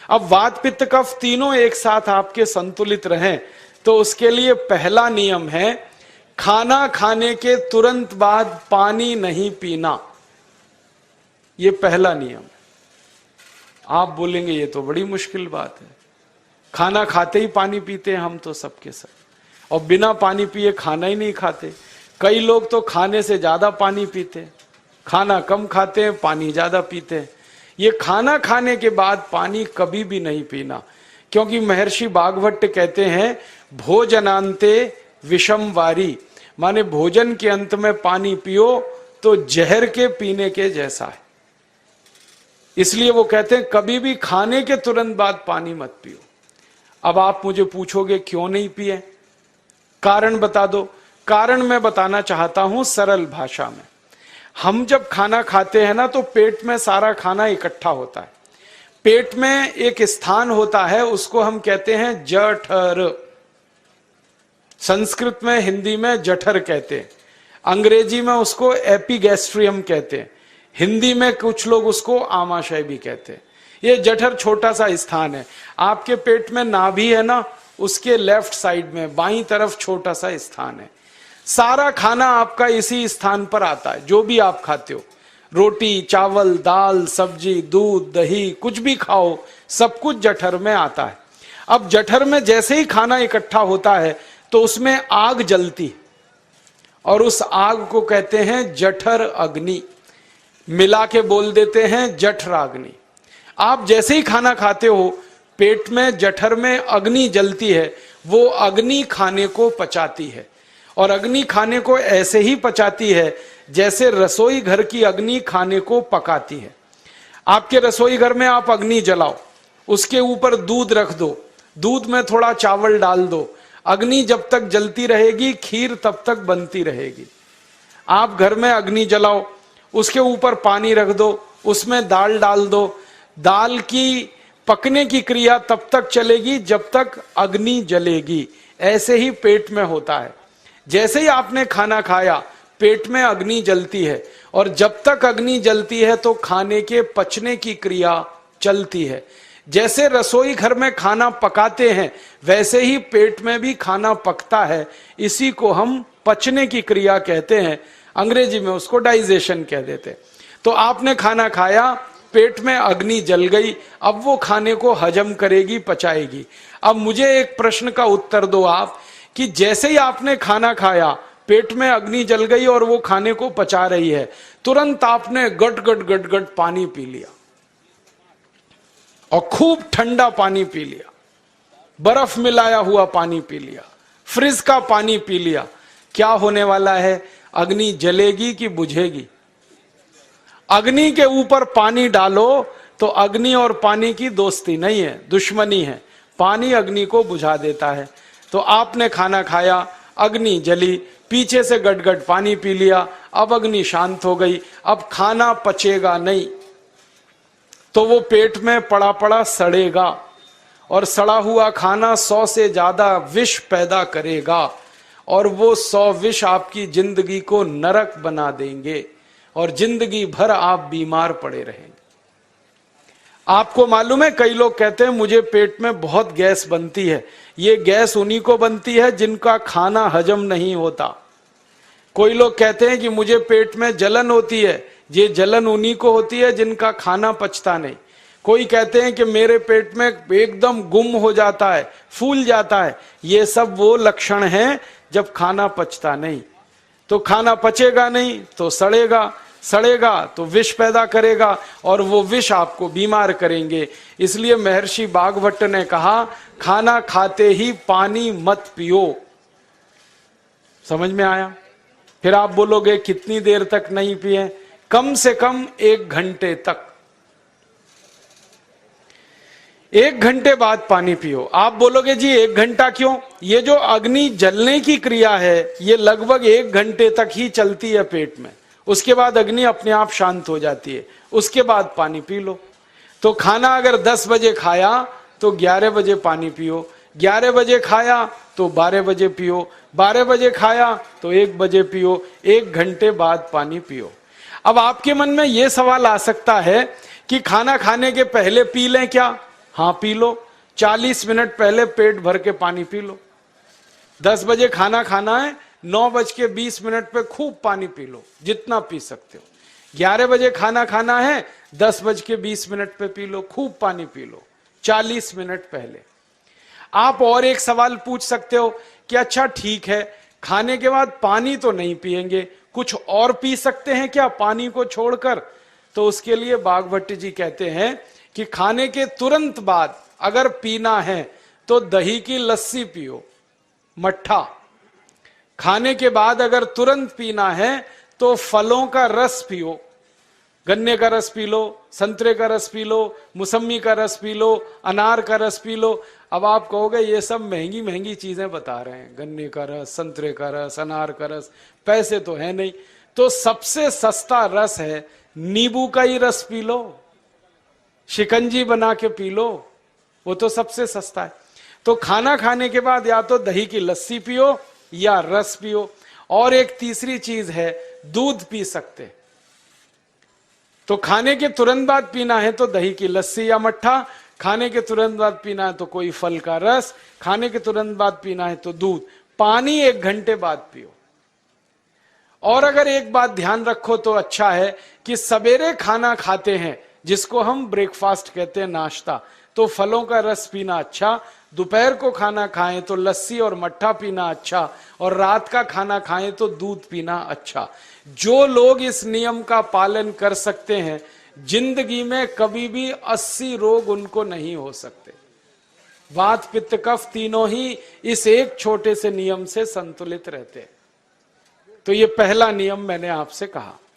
अब वात पित्त कफ तीनों एक साथ आपके संतुलित रहें तो उसके लिए पहला नियम है खाना खाने के तुरंत बाद पानी नहीं पीना। ये पहला नियम है। आप बोलेंगे ये तो बड़ी मुश्किल बात है, खाना खाते ही पानी पीते हैं हम तो सबके सब, और बिना पानी पिए खाना ही नहीं खाते। कई लोग तो खाने से ज्यादा पानी पीते, खाना कम खाते हैं, पानी ज्यादा पीते हैं। ये खाना खाने के बाद पानी कभी भी नहीं पीना, क्योंकि महर्षि भागवत कहते हैं भोजनांते विषम वारी, माने भोजन के अंत में पानी पियो तो जहर के पीने के जैसा है। इसलिए वो कहते हैं कभी भी खाने के तुरंत बाद पानी मत पियो। अब आप मुझे पूछोगे क्यों नहीं पिए, कारण बता दो। कारण मैं बताना चाहता हूं सरल भाषा में। हम जब खाना खाते हैं ना तो पेट में सारा खाना इकट्ठा होता है। पेट में एक स्थान होता है, उसको हम कहते हैं जठर। संस्कृत में, हिंदी में जठर कहते हैं, अंग्रेजी में उसको एपिगैस्ट्रियम कहते हैं, हिंदी में कुछ लोग उसको आमाशय भी कहते हैं। ये जठर छोटा सा स्थान है। आपके पेट में नाभि है ना, उसके लेफ्ट साइड में बाईं तरफ छोटा सा स्थान है। सारा खाना आपका इसी स्थान पर आता है। जो भी आप खाते हो, रोटी चावल दाल सब्जी दूध दही कुछ भी खाओ, सब कुछ जठर में आता है। अब जठर में जैसे ही खाना इकट्ठा होता है तो उसमें आग जलती है, और उस आग को कहते हैं जठर अग्नि। मिला के बोल देते हैं जठराग्नि। आप जैसे ही खाना खाते हो पेट में जठर में अग्नि जलती है, वो अग्नि खाने को पचाती है। और अग्नि खाने को ऐसे ही पचाती है जैसे रसोई घर की अग्नि खाने को पकाती है। आपके रसोई घर में आप अग्नि जलाओ, उसके ऊपर दूध रख दो, दूध में थोड़ा चावल डाल दो, अग्नि जब तक जलती रहेगी खीर तब तक बनती रहेगी। आप घर में अग्नि जलाओ, उसके ऊपर पानी रख दो, उसमें दाल डाल दो, दाल की पकने की क्रिया तब तक चलेगी जब तक अग्नि जलेगी। ऐसे ही पेट में होता है। जैसे ही आपने खाना खाया पेट में अग्नि जलती है, और जब तक अग्नि जलती है तो खाने के पचने की क्रिया चलती है। जैसे रसोई घर में खाना पकाते हैं वैसे ही पेट में भी खाना पकता है। इसी को हम पचने की क्रिया कहते हैं, अंग्रेजी में उसको डाइजेशन कह देते हैं। तो आपने खाना खाया, पेट में अग्नि जल गई, अब वो खाने को हजम करेगी, पचाएगी। अब मुझे एक प्रश्न का उत्तर दो आप, कि जैसे ही आपने खाना खाया पेट में अग्नि जल गई और वो खाने को पचा रही है, तुरंत आपने गट गट गट गट पानी पी लिया, और खूब ठंडा पानी पी लिया, बर्फ मिलाया हुआ पानी पी लिया, फ्रिज का पानी पी लिया। क्या होने वाला है? अग्नि जलेगी कि बुझेगी? अग्नि के ऊपर पानी डालो तो अग्नि और पानी की दोस्ती नहीं है, दुश्मनी है। पानी अग्नि को बुझा देता है। तो आपने खाना खाया, अग्नि जली, पीछे से गटगट पानी पी लिया, अब अग्नि शांत हो गई, अब खाना पचेगा नहीं, तो वो पेट में पड़ा पड़ा सड़ेगा, और सड़ा हुआ खाना 100 से ज्यादा विष पैदा करेगा, और वो 100 विष आपकी जिंदगी को नरक बना देंगे, और जिंदगी भर आप बीमार पड़े रहेंगे। आपको मालूम है, कई लोग कहते हैं मुझे पेट में बहुत गैस बनती है। ये गैस उन्हीं को बनती है जिनका खाना हजम नहीं होता। कोई लोग कहते हैं कि मुझे पेट में जलन होती है, ये जलन उन्हीं को होती है जिनका खाना पचता नहीं। कोई कहते हैं कि मेरे पेट में एकदम गुम हो जाता है, फूल जाता है, ये सब वो लक्षण हैं जब खाना पचता नहीं। तो खाना पचेगा नहीं तो सड़ेगा, सड़ेगा तो विष पैदा करेगा, और वो विष आपको बीमार करेंगे। इसलिए महर्षि भागवत ने कहा खाना खाते ही पानी मत पियो। समझ में आया? फिर आप बोलोगे कितनी देर तक नहीं पिए? कम से कम 1 घंटे तक। 1 घंटे बाद पानी पियो। आप बोलोगे जी 1 घंटा क्यों? ये जो अग्नि जलने की क्रिया है ये लगभग 1 घंटे तक ही चलती है पेट में, उसके बाद अग्नि अपने आप शांत हो जाती है, उसके बाद पानी पी लो। तो खाना अगर 10 बजे खाया तो 11 बजे पानी पियो, 11 बजे खाया तो 12 बजे पियो, 12 बजे खाया तो 1 बजे पियो, 1 घंटे बाद पानी पियो। अब आपके मन में यह सवाल आ सकता है कि खाना खाने के पहले पी लें क्या? हाँ पी लो। 40 मिनट पहले पेट भर के पानी पी लो। 10 बजे खाना खाना है, 9:20 पे खूब पानी पी लो, जितना पी सकते हो। 11 बजे खाना खाना है, 10:20 पे पी लो, खूब पानी पी लो, 40 मिनट पहले। आप और एक सवाल पूछ सकते हो कि अच्छा ठीक है, खाने के बाद पानी तो नहीं पिएंगे, कुछ और पी सकते हैं क्या पानी को छोड़कर? तो उसके लिए बागभट्ट जी कहते हैं कि खाने के तुरंत बाद अगर पीना है तो दही की लस्सी पियो, मट्ठा। खाने के बाद अगर तुरंत पीना है तो फलों का रस पियो, गन्ने का रस पी लो, संतरे का रस पी लो, मौसमी का रस पी लो, अनार का रस पी लो। अब आप कहोगे ये सब महंगी महंगी चीजें बता रहे हैं, गन्ने का रस, संतरे का रस, अनार का रस, पैसे तो है नहीं। तो सबसे सस्ता रस है नींबू का ही रस पी लो, शिकंजी बना के पी लो, वो तो सबसे सस्ता है। तो खाना खाने के बाद या तो दही की लस्सी पियो या रस पियो। और एक तीसरी चीज है, दूध पी सकते। तो खाने के तुरंत बाद पीना है तो दही की लस्सी या मट्ठा, खाने के तुरंत बाद पीना है तो कोई फल का रस, खाने के तुरंत बाद पीना है तो दूध। पानी 1 घंटे बाद पियो। और अगर एक बात ध्यान रखो तो अच्छा है कि सवेरे खाना खाते हैं जिसको हम ब्रेकफास्ट कहते हैं, नाश्ता, तो फलों का रस पीना अच्छा। दोपहर को खाना खाएं तो लस्सी और मट्ठा पीना अच्छा, और रात का खाना खाएं तो दूध पीना अच्छा। जो लोग इस नियम का पालन कर सकते हैं, जिंदगी में कभी भी 80 रोग उनको नहीं हो सकते। वात पित्त कफ तीनों ही इस एक छोटे से नियम से संतुलित रहते हैं। तो ये पहला नियम मैंने आपसे कहा।